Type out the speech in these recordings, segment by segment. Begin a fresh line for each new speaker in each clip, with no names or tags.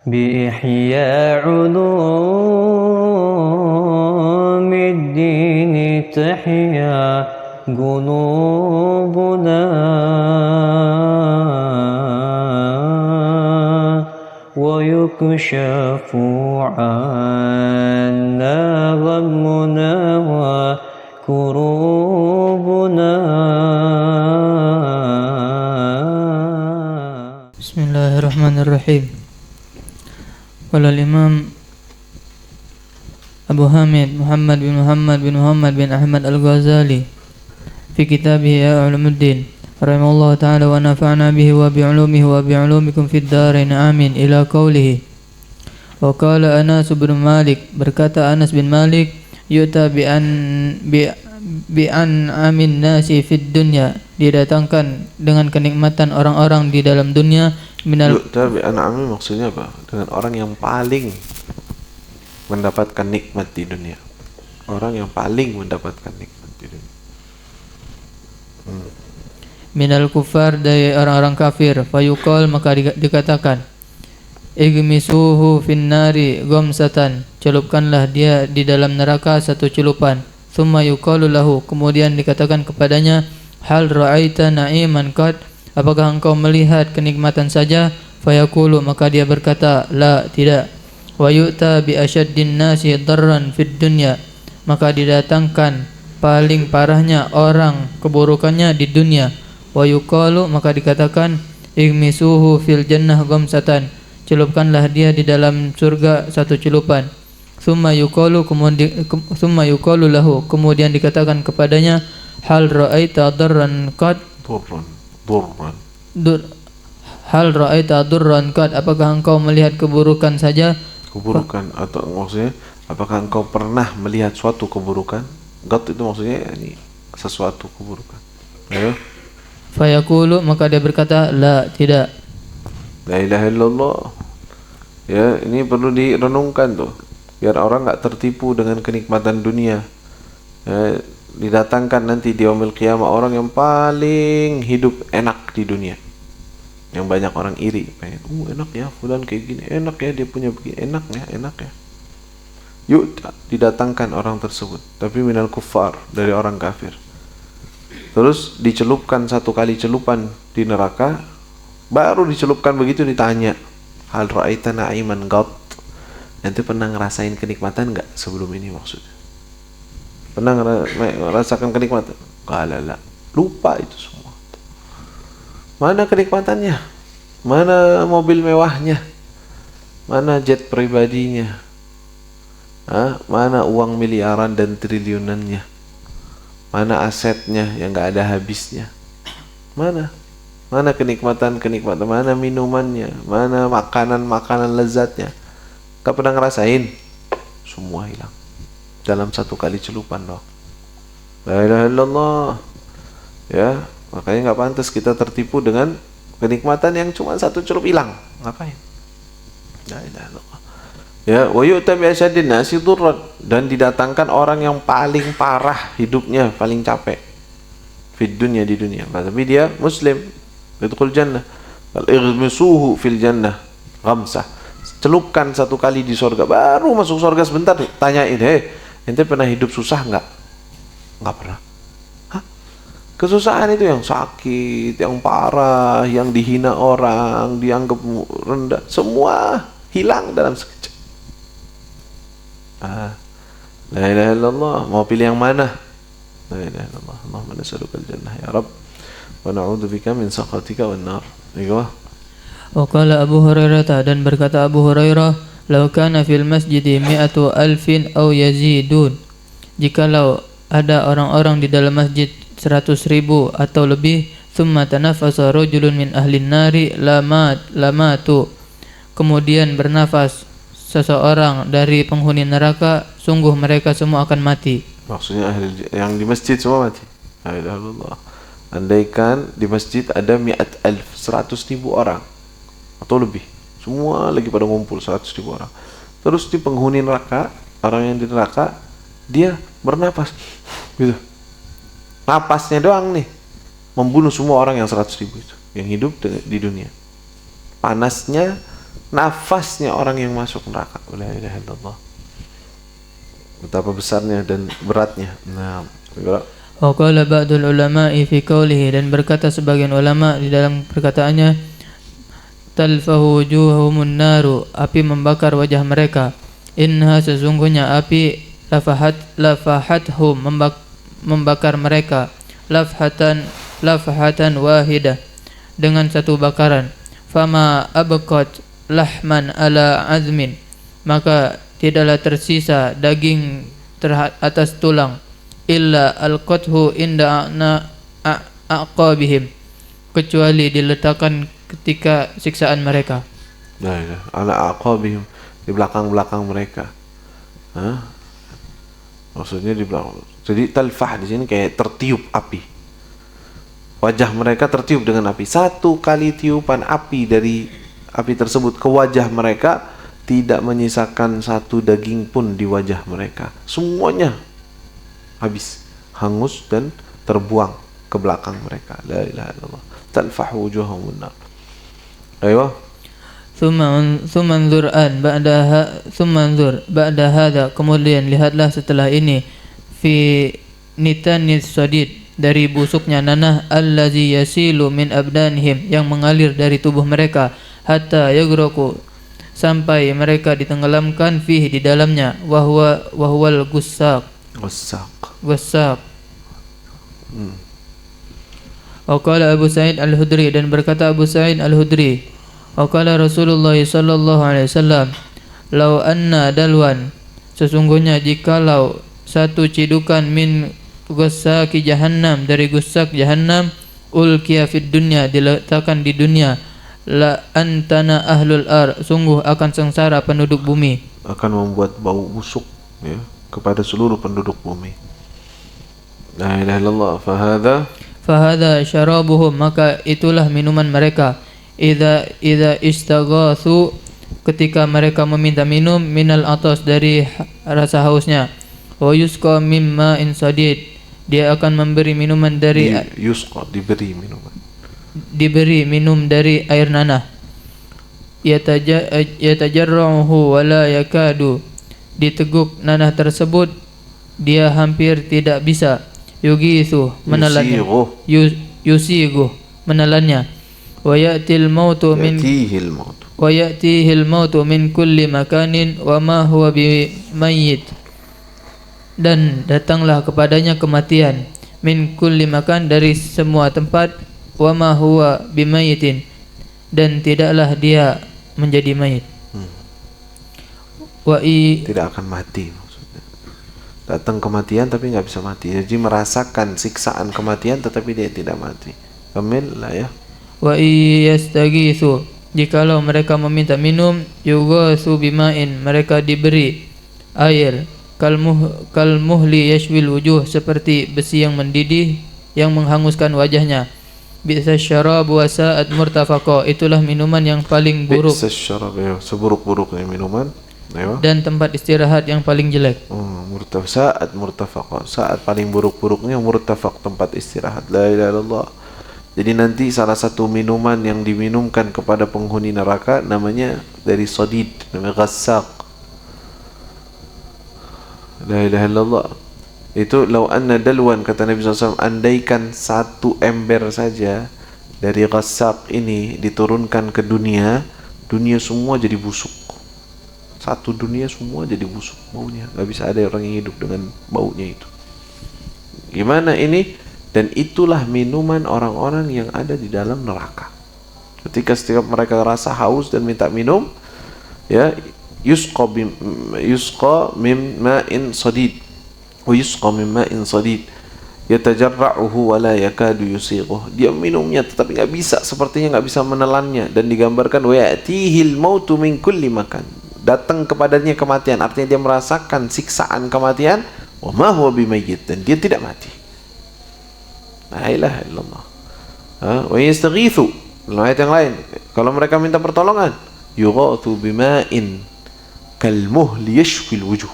بإحياء علوم الدين تحيا قلوبنا ويكشف عنا غمنا وكروبنا.
Bismillahirrahmanirrahim. Qala al-Imam Abu Hamid Muhammad bin Ahmad Al-Ghazali fi kitabih Ya Ulumuddin rahimahullah ta'ala wa nafa'na bihi wa bi'ulumihi wa bi'ulumikum fid dharain amin ila qawlihi. Wa qala Anas bin Malik, berkata Anas bin Malik, yu'ta bi'an amin nasi fid dunya, didatangkan dengan kenikmatan orang-orang di dalam dunia.
Yu'ta bi'an amin maksudnya apa? Dengan orang yang paling mendapatkan nikmat di dunia. Orang yang paling mendapatkan nikmat di dunia.
Minal kufar, dari orang-orang kafir. Fayuqal, maka dikatakan, igmisuhu finnari gomsatan, celupkanlah dia di dalam neraka satu celupan. Thumma yuqalu lahu, kemudian dikatakan kepadanya, hal ra'aita na'iman qad, apakah engkau melihat kenikmatan saja? Fayaqulu, maka dia berkata, la, tidak. Wa yu'ta bi asyaddin nasi darran fid dunya, maka didatangkan paling parahnya orang keburukannya di dunia. Wa yuqalu, maka dikatakan, igmisuhu fil jannah ghamsatan, celupkanlah dia di dalam surga satu celupan. Summa yuqalu lahu, kemudian dikatakan kepadanya, hal ra'aita darran qad, hal ra'aita durran qad, apakah engkau melihat keburukan saja?
Keburukan atau maksudnya apakah engkau pernah melihat suatu keburukan? Qad itu maksudnya ini sesuatu keburukan. Ayo.
Fayaqulu, maka dia berkata, la, tidak.
La ilaha illallah. Ya, ini perlu direnungkan tuh, biar orang enggak tertipu dengan kenikmatan dunia. Ya, didatangkan nanti di yaumil qiyamah orang yang paling hidup enak di dunia, yang banyak orang iri, pengen, enak ya fulan kayak gini, enak ya dia punya begini, enak ya. Yuk, didatangkan orang tersebut, tapi minal kuffar, dari orang kafir. Terus dicelupkan satu kali celupan di neraka, baru dicelupkan begitu ditanya, hal ra'aita na'iman qad, nanti pernah ngerasain kenikmatan enggak sebelum ini maksudnya? Pernah merasakan kenikmatan? Kalala, lupa itu semua. Mana kenikmatannya? Mana mobil mewahnya? Mana jet pribadinya? Mana uang miliaran dan triliunannya? Mana asetnya yang gak ada habisnya? Mana kenikmatan? Mana minumannya? Mana makanan lezatnya? Gak pernah ngerasain? Semua hilang dalam satu kali celupan doang. La ilaha illallah. Ya, makanya gak pantas kita tertipu dengan kenikmatan yang cuma satu celup hilang. Ngapain? La ilaha illallah. Ya, wa yu'ta bi asyaddin nasi durran, dan didatangkan orang yang paling parah hidupnya, paling capek fid dunya, di dunia, tapi dia muslim, yadkhul jannah. Al ighmisuhu fil jannah ghamsah, celupkan satu kali di surga, baru masuk surga sebentar tanyain, ente pernah hidup susah enggak? Enggak pernah. Kesusahan itu yang sakit, yang parah, yang dihina orang, dianggap rendah, semua hilang dalam sekejap. La ilaha illallah. Mau pilih yang mana? La ilaha illallah. Allahumma nas'alukal jannah ya Rabb wa na'udzubika min sakhatika wan nar. Wa
qala Abu Hurairah, dan berkata Abu Hurairah, law kana fil masjidi mi'atu alfin aw yazidun, jikalau ada orang-orang di dalam masjid 100.000 atau lebih, thumma tanafasa rajulun min ahlin nari lamatu, kemudian bernafas seseorang dari penghuni neraka, sungguh mereka semua akan mati.
Maksudnya yang di masjid semua mati. La ilaha illallah. Andaikan di masjid ada 100.000 orang atau lebih, semua lagi pada ngumpul 100.000 orang. Terus di penghuni neraka, orang yang di neraka, dia bernapas gitu. Napasnya doang nih membunuh semua orang yang 100.000 itu yang hidup di dunia. Panasnya nafasnya orang yang masuk neraka. La ilaha illallah. Betapa besarnya dan beratnya. Nah,
Wa qala ba'dul ulama'i fi qawlihi, dan berkata sebagian ulama di dalam perkataannya, talfahu wujuhumun naru, api membakar wajah mereka. Inha, sesungguhnya api, lafahathum, membakar mereka, lafhatan wahidah, dengan satu bakaran. Fama abqat lahman ala azmin, maka tidaklah tersisa daging atas tulang, illa alqathu inda aqabihim, kecuali diletakkan ketika siksaan mereka.
Nah, ala aqabihim, di belakang-belakang mereka. Maksudnya di belakang. Jadi talfah di sini kayak tertiup api. Wajah mereka tertiup dengan api. Satu kali tiupan api dari api tersebut ke wajah mereka tidak menyisakan satu daging pun di wajah mereka. Semuanya habis, hangus dan terbuang ke belakang mereka. La ilaha illallah. Talfahu wujuhahum nar. Ayo.
Thumma anzur ba'da hadha, kemudian lihatlah setelah ini, fi nitanis sadid, dari busuknya nanah, allazi yasilu min abdanihim, yang mengalir dari tubuh mereka, hatta yaghraku, sampai mereka ditenggelamkan, fihi, di dalamnya, wahwal gussaq. Wa qala Abu Sa'id Al-Hudri, dan berkata Abu Sa'id Al-Hudri, wa qala Rasulullah sallallahu alaihi wasallam, law anna dalwan, sesungguhnya jikalau satu cidukan min gussaki jahannam, dari gussak jahannam, ulqiya fid dunya, diletakkan di dunia, la antana ahlul sungguh akan sengsara penduduk bumi,
akan membuat bau busuk ya kepada seluruh penduduk bumi. La ilaha illallah. Fahadha
syarabuhum, maka itulah minuman mereka, idza istaghatsu, ketika mereka meminta minum, minal atas, dari rasa hausnya, wa yusqa mimma in sadid, dia akan memberi minuman dari diberi minum dari air nanah, yatajarruhu wa la yakadu, diteguk nanah tersebut, dia hampir tidak bisa, yughithu, menelannya, yusighu, menelannya, wa ya'tihil mautu min kulli makanin wa ma huwa bimayyit, dan datanglah kepadanya kematian, min kulli makan, dari semua tempat, wa ma huwa bimayyitin, dan tidaklah dia menjadi mayit.
Tidak akan mati maksudnya. Datang kematian tapi nggak bisa mati. Jadi merasakan siksaan kematian tetapi dia tidak mati. Kamil lah ya.
Wa yastagitsu, jikalau mereka meminta minum, yughatsu bima'in, mereka diberi air, kalmuhli yashwil wujuh, seperti besi yang mendidih yang menghanguskan wajahnya. Bi'sa syarab wa sa'at murtafaqa, itulah minuman yang paling buruk.
Bi'sa syarab, ya, seburuk-buruknya minuman. Ayo.
Dan tempat istirahat yang paling jelek.
Sa'at murtafaqa, saat paling buruk-buruknya murtafaq, tempat istirahat. La ilaha illallah. Jadi nanti salah satu minuman yang diminumkan kepada penghuni neraka namanya dari sadid, namanya ghassaq. La ilaha illallah. Itu law anna dalwan, kata Nabi SAW, andaikan satu ember saja dari ghassaq ini diturunkan ke dunia, dunia semua jadi busuk. Satu dunia semua jadi busuk baunya, nggak bisa ada orang yang hidup dengan baunya itu. Gimana ini? Dan itulah minuman orang-orang yang ada di dalam neraka. Ketika setiap mereka rasa haus dan minta minum, ya, yusqa mimma sadid, wa yusqa mimma sadid, yatajarra'uhu wa la yakadu yusighuh. Dia minumnya tetapi nggak bisa, sepertinya nggak bisa menelannya, dan digambarkan wa ya'tihil mautu min kulli makan, datang kepadanya kematian, artinya dia merasakan siksaan kematian, wa ma huwa bimayyit, dan dia tidak mati. La ilaha illallah. Wa yastaghitsu, dalam ayat yang lain, kalau mereka minta pertolongan, yughatsu bima'in kalmuhli yashfil wujuh,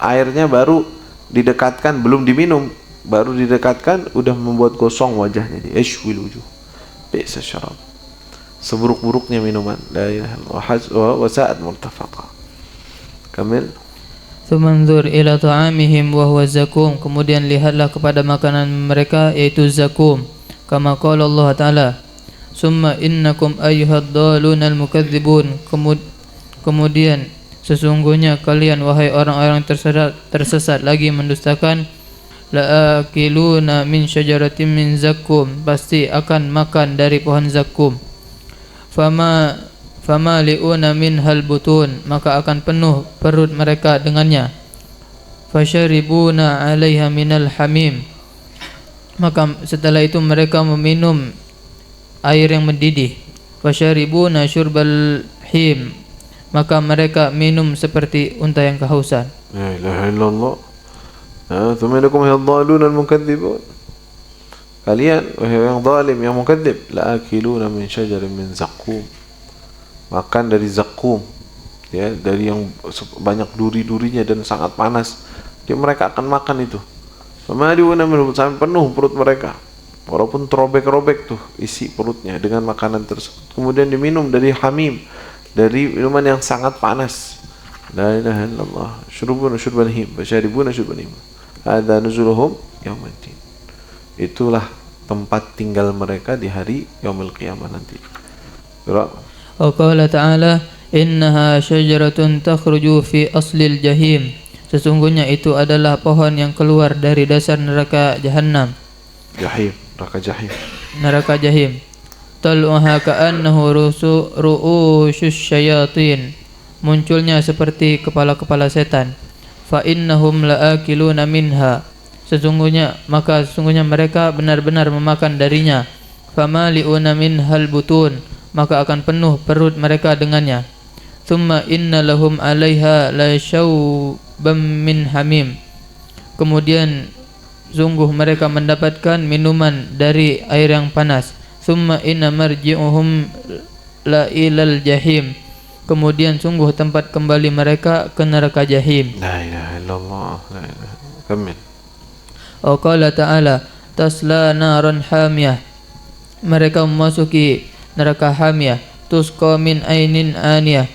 airnya baru didekatkan, belum diminum, baru didekatkan udah membuat gosong wajahnya, yashfil wujuh. Bi'sa syarab. seburuk-buruknya minuman. La ilaha illallah wa sa'at murtafaqa. Kamil.
Thumanzur ila ta'amihim wa huwa zakum. Kemudian lihatlah kepada makanan mereka yaitu zakum. Kama qala Allah Ta'ala, summa innakum ayyuhad dalunal mukadzibun. Kemudian sesungguhnya kalian wahai orang-orang tersesat lagi mendustakan, la'akiluna min syajaratin min zakum, pasti akan makan dari pohon zakum. Fama li'una min hal butun, maka akan penuh perut mereka dengannya. Fasyaribuna 'alaiha minal hamim, maka setelah itu mereka meminum air yang mendidih. Fasyaribuna syurbal him, maka mereka minum seperti unta yang kehausan.
La ilaha illallah. Thumma innakum yadhalun al-mukadzibun. Kalian wahai yang zalim, yang mukadzib, la'akiluna min syajarin min zakum, makan dari zakum, ya, dari yang banyak duri-durinya dan sangat panas. Dia mereka akan makan itu. Famadiuna minhu, sampai penuh perut mereka. Walaupun terobek-robek tuh isi perutnya dengan makanan tersebut. Kemudian diminum dari hamim, dari minuman yang sangat panas. La ilaha illallah. Syurubuna syurbal him, fasyaribuna syurbal him. Hadza nuzuluhum yaumiddin. Itulah tempat tinggal mereka di hari yaumil qiyamah nanti. Surah.
Wa qala ta'ala, innaha syajaratun takhruju fi aslil jahim. Sesungguhnya itu adalah pohon yang keluar dari dasar neraka Jahannam.
Jahim, neraka jahim.
Neraka jahim. Tal'uha ka'annahu ru'usyus syayatin. Munculnya seperti kepala-kepala setan. Fa innahum la'akiluna minha. Sesungguhnya mereka benar-benar memakan darinya. Famali'una minhal butun, maka akan penuh perut mereka dengannya. Thumma inna lahum 'alaiha la syawbam min hamim. Kemudian sungguh mereka mendapatkan minuman dari air yang panas. Thumma inna marji'uhum la ilal jahim. Kemudian sungguh tempat kembali mereka ke neraka jahim.
La ilaha illallah. La ilaha. Kamil.
Qala ta'ala, tasla naran hamiyah. Mereka memasuki neraka hamiyah. Tusqa min ainin aniyah.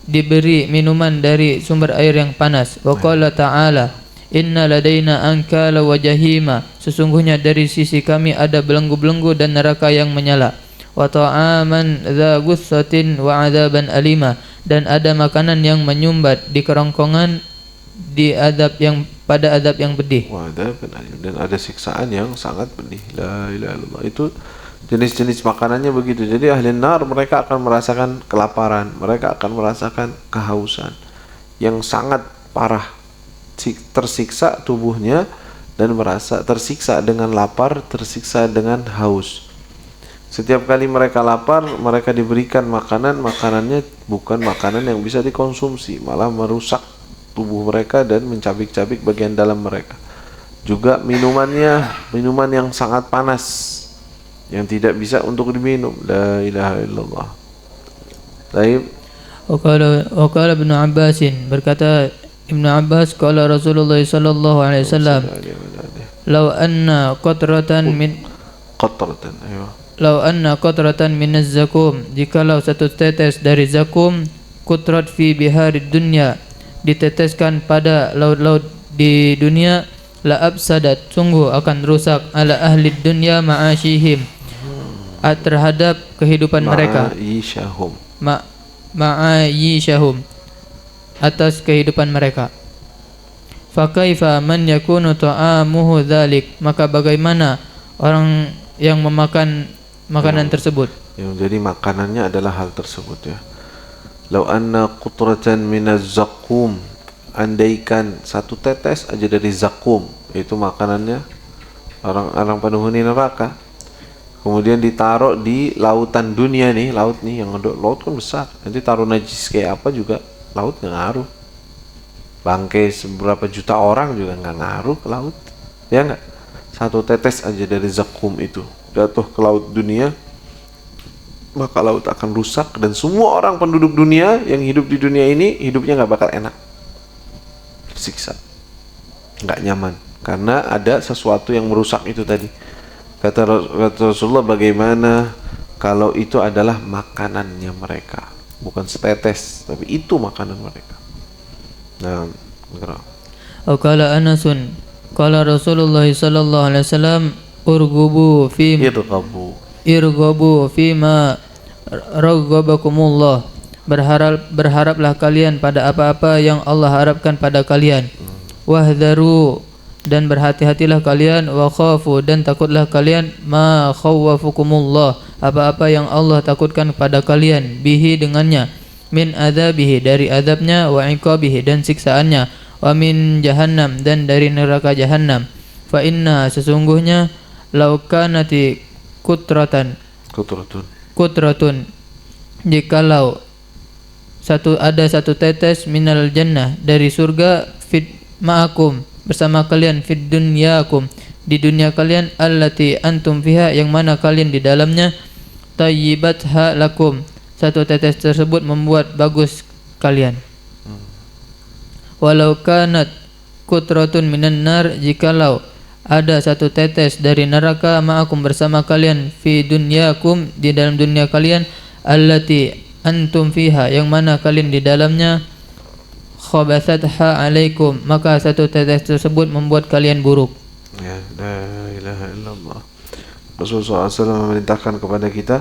Diberi minuman dari sumber air yang panas. Wa qala ta'ala, inna ladaina ankala wa jahima. Sesungguhnya dari sisi kami ada belenggu-belenggu dan neraka yang menyala. Wa ta'aman dza gussatin wa 'adzaban alima. Dan ada makanan yang menyumbat di kerongkongan, di pada adab yang pedih.
Dan ada siksaan yang sangat pedih. La ilaha illallah. Itu jenis-jenis makanannya begitu. Jadi ahli nar mereka akan merasakan kelaparan, mereka akan merasakan kehausan yang sangat parah, tersiksa tubuhnya dan merasa tersiksa dengan lapar, tersiksa dengan haus. Setiap kali mereka lapar, mereka diberikan makanannya bukan makanan yang bisa dikonsumsi, malah merusak tubuh mereka dan mencabik-cabik bagian dalam mereka. Juga minumannya minuman yang sangat panas yang tidak bisa untuk diminum. La ilaha illallah. Baik.
Wa qala Ibnu Abbas, berkata Ibnu Abbas, qala Rasulullah sallallahu alaihi wasallam, law anna qatratan min az-zakum, jikalau satu tetes dari zakum, qutrat fi biharid dunya, diteteskan pada laut-laut di dunia, la absadat, sungguh akan rusak, ala ahli dunya ma'ashihim, terhadap kehidupan mereka, ma'ayishahum, atas kehidupan mereka. Fa kaifa man yakunu ta'amuhu dzalik, maka bagaimana orang yang memakan makanan tersebut?
Yang jadi makanannya adalah hal tersebut, ya. Lau anna qutratan minaz zakum, andaikan satu tetes aja dari zakum, itu makanannya orang-orang penghuni neraka, kemudian ditaruh di lautan dunia nih, laut nih, yang laut kan besar, nanti taruh najis kayak apa juga laut nggak ngaruh, bangkai seberapa juta orang juga nggak ngaruh ke laut, ya nggak? Satu tetes aja dari zakum itu jatuh ke laut dunia, maka laut akan rusak dan semua orang penduduk dunia yang hidup di dunia ini hidupnya nggak bakal enak, tersiksa, nggak nyaman karena ada sesuatu yang merusak itu tadi. Kata Rasulullah, bagaimana kalau itu adalah makanannya mereka, bukan setetes, tapi itu makanan mereka. Nah,
Atau qala Anasun qala Rasulullah sallallahu alaihi wasallam urgubu fi irghabu fi ma raghabakumullah, berharaplah kalian pada apa-apa yang Allah harapkan pada kalian. Wahdharu, dan berhati-hatilah kalian. Wa khafu, dan takutlah kalian. Ma khawwafukumullah, apa-apa yang Allah takutkan pada kalian. Bihi, dengannya. Min adzabihi, dari azabnya. Wa iqabihi, dan siksaannya. Wa min jahannam, dan dari neraka jahannam. Fa inna, sesungguhnya, law kanati kutratun, jikalau ada satu tetes minal jannah, dari surga, fit ma'akum, bersama kalian, fid dunyakum, di dunia kalian, allati antum fiha, yang mana kalian di dalamnya, tayyibatha lakum, satu tetes tersebut membuat bagus kalian. Walau kanat kutratun minan nar, jikalau ada satu tetes dari neraka, ma'akum, bersama kalian, fi dunyakum, di dalam dunia kalian, allati antum fiha, yang mana kalian di dalamnya, khabathatha alaikum, maka satu tetes tersebut membuat kalian buruk.
Ya, la ilaha illallah. Rasulullah SAW memerintahkan kepada kita,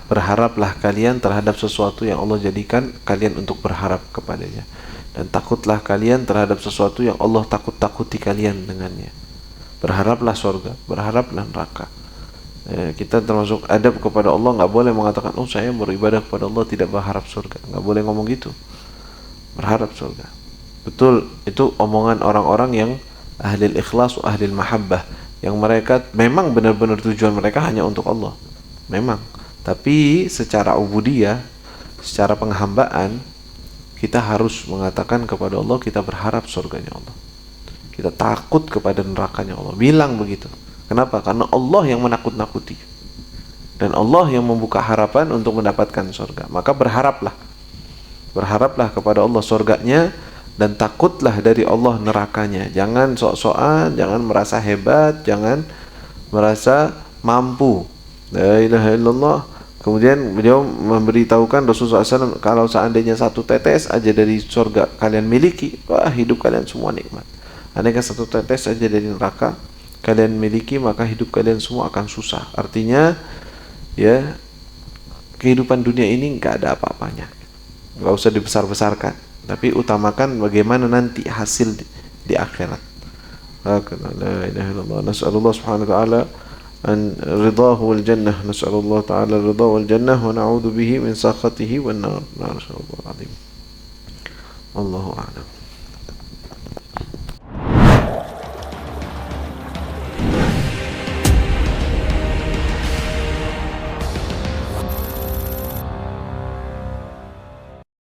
berharaplah kalian terhadap sesuatu yang Allah jadikan kalian untuk berharap kepadanya, dan takutlah kalian terhadap sesuatu yang Allah takut-takuti kalian dengannya. Berharaplah surga, berharaplah neraka. Kita termasuk adab kepada Allah, nggak boleh mengatakan, oh saya beribadah kepada Allah tidak berharap surga. Nggak boleh ngomong gitu. Berharap surga. Betul, itu omongan orang-orang yang ahli ikhlas, ahli mahabbah, yang mereka memang benar-benar tujuan mereka hanya untuk Allah. Memang. Tapi secara ubudiyah, secara penghambaan, kita harus mengatakan kepada Allah kita berharap surganya Allah. Kita takut kepada nerakanya Allah. Bilang begitu. Kenapa? Karena Allah yang menakut-nakuti. Dan Allah yang membuka harapan untuk mendapatkan surga. Maka berharaplah. Berharaplah kepada Allah surganya, dan takutlah dari Allah nerakanya. Jangan sok-sokan, jangan merasa hebat, jangan merasa mampu. La ilaha illallah. Kemudian beliau memberitahukan Rasulullah SAW, kalau seandainya satu tetes aja dari surga kalian miliki, wah hidup kalian semua nikmat. Andaikan satu tetes aja dari neraka kalian miliki, maka hidup kalian semua akan susah. Artinya, ya, kehidupan dunia ini nggak ada apa-apanya. Nggak usah dibesar-besarkan, tapi utamakan bagaimana nanti hasil di akhirat. La ilaha illallah. Nas'alullah subhanahu wa ta'ala an ridahu wal jannah. Nas'alullah ta'ala ridahu wal jannah wa na'udzu bihi min sakhatihi wan nar. Nas'alullah azim. Wallahu a'lam.